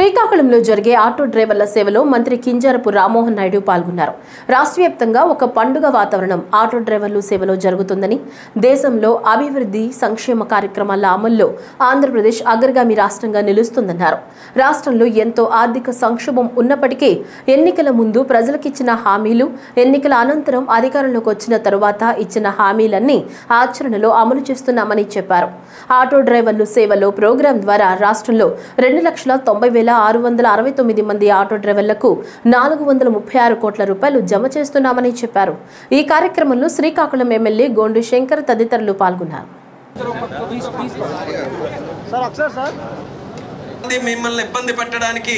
శ్రీకాకుళంలో జరిగే ఆటో డ్రైవర్ల సేవలో మంత్రి కింజరపు రామ్మోహన్ నాయుడు పాల్గొన్నారు. రాష్ట్ర వ్యాప్తంగా ఒక పండుగ వాతావరణం ఆటో డ్రైవర్లు సేవలో జరుగుతుందని, దేశంలో అభివృద్ధి సంక్షేమ కార్యక్రమాల అమల్లో ఆంధ్రప్రదేశ్ అగ్రగామి రాష్ట్రంగా నిలుస్తుందన్నారు. రాష్ట్రంలో ఎంతో ఆర్థిక సంక్షోభం ఉన్నప్పటికీ ఎన్నికల ముందు ప్రజలకిచ్చిన హామీలు, ఎన్నికల అనంతరం అధికారంలోకి వచ్చిన తరువాత ఇచ్చిన హామీలన్నీ ఆచరణలో అమలు చేస్తున్నామని చెప్పారు. ఆటో డ్రైవర్లు సేవలో ప్రోగ్రాం ద్వారా రాష్ట్రంలో 2,90,669 మంది ఆటో డ్రైవర్లకు 436 కోట్ల రూపాయలు జమ చేస్తున్నామని చెప్పారు. ఈ కార్యక్రమంలో శ్రీకాకుళం ఎమ్మెల్యే గోండు శంకర్ తదితరులు పాల్గొన్నారు. మిమ్మల్ని ఇబ్బంది పెట్టడానికి,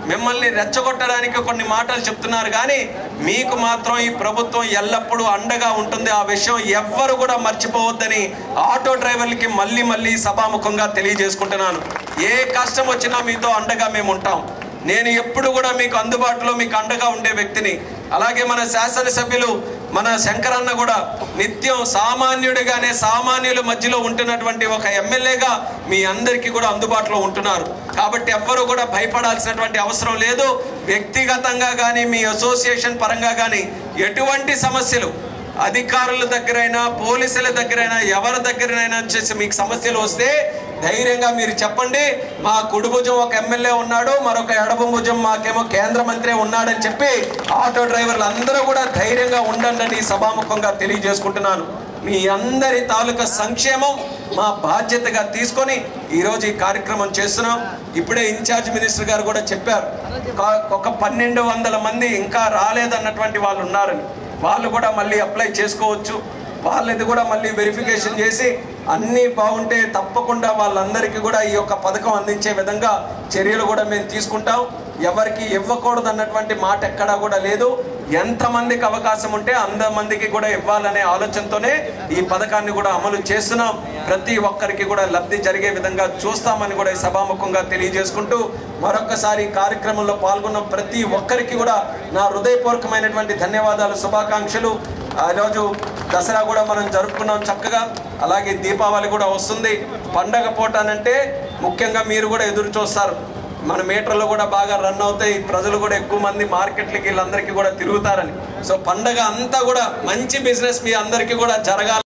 మిమ్మల్ని రెచ్చగొట్టడానికి కొన్ని మాటలు చెప్తున్నారు, కానీ మీకు మాత్రం ఈ ప్రభుత్వం ఎల్లప్పుడూ అండగా ఉంటుంది. ఆ విషయం ఎవ్వరు కూడా మర్చిపోవద్దని ఆటో డ్రైవర్లకి మళ్ళీ సభాముఖంగా తెలియజేసుకుంటున్నాను. ఏ కష్టం వచ్చినా మీతో అండగా మేము ఉంటాం. నేను ఎప్పుడు కూడా మీకు అందుబాటులో మీకు అండగా ఉండే వ్యక్తిని. అలాగే మన శాసనసభ్యులు మన శంకరన్న కూడా నిత్యం సామాన్యుడిగానే సామాన్యుల మధ్యలో ఉంటున్నటువంటి ఒక ఎమ్మెల్యేగా మీ అందరికీ కూడా అందుబాటులో ఉంటున్నారు. కాబట్టి ఎవ్వరూ కూడా భయపడాల్సినటువంటి అవసరం లేదు. వ్యక్తిగతంగా కానీ మీ అసోసియేషన్ పరంగా కానీ ఎటువంటి సమస్యలు అధికారుల దగ్గరైనా పోలీసుల దగ్గరైనా ఎవరి దగ్గరైనా చేసి మీకు సమస్యలు వస్తే ధైర్యంగా మీరు చెప్పండి. మా కుడి భుజం ఒక ఎమ్మెల్యే ఉన్నాడు, మరొక ఎడమ భుజం మాకేమో కేంద్ర మంత్రి ఉన్నాడని చెప్పి ఆటో డ్రైవర్లు అందరూ కూడా ధైర్యంగా ఉండండి సభాముఖంగా తెలియజేసుకుంటున్నాను. మీ అందరి తాలూకా సంక్షేమం మా బాధ్యతగా తీసుకొని ఈరోజు ఈ కార్యక్రమం చేస్తున్నాం. ఇప్పుడే ఇన్ఛార్జ్ మినిస్టర్ గారు కూడా చెప్పారు, ఒక 1,200 మంది ఇంకా రాలేదన్నటువంటి వాళ్ళు ఉన్నారని. వాళ్ళు కూడా మళ్ళీ అప్లై చేసుకోవచ్చు. వాళ్ళది కూడా మళ్ళీ వెరిఫికేషన్ చేసి అన్నీ బాగుంటే తప్పకుండా వాళ్ళందరికీ కూడా ఈ యొక్క పథకం అందించే విధంగా చర్యలు కూడా మేము తీసుకుంటాం. ఎవరికి ఇవ్వకూడదు అన్నటువంటి మాట ఎక్కడా కూడా లేదు. ఎంతమందికి అవకాశం ఉంటే అంతమందికి కూడా ఇవ్వాలనే ఆలోచనతోనే ఈ పథకాన్ని కూడా అమలు చేస్తున్నాం. ప్రతి ఒక్కరికి కూడా లబ్ధి జరిగే విధంగా చూస్తామని కూడా ఈ సభాముఖంగా తెలియజేసుకుంటూ మరొకసారి ఈ కార్యక్రమంలో పాల్గొన్న ప్రతి ఒక్కరికి కూడా నా హృదయపూర్వకమైనటువంటి ధన్యవాదాలు, శుభాకాంక్షలు. ఈరోజు దసరా కూడా మనం జరుపుకున్నాం చక్కగా. అలాగే దీపావళి కూడా వస్తుంది. పండగ పూటనంటే ముఖ్యంగా మీరు కూడా ఎదురు చూస్తారు. మన మీటర్లు కూడా బాగా రన్ అవుతాయి, ప్రజలు కూడా ఎక్కువ మంది మార్కెట్లకి వీళ్ళందరికీ కూడా తిరుగుతారని. సో పండగ అంతా కూడా మంచి బిజినెస్ మీ అందరికీ కూడా జరగాలి.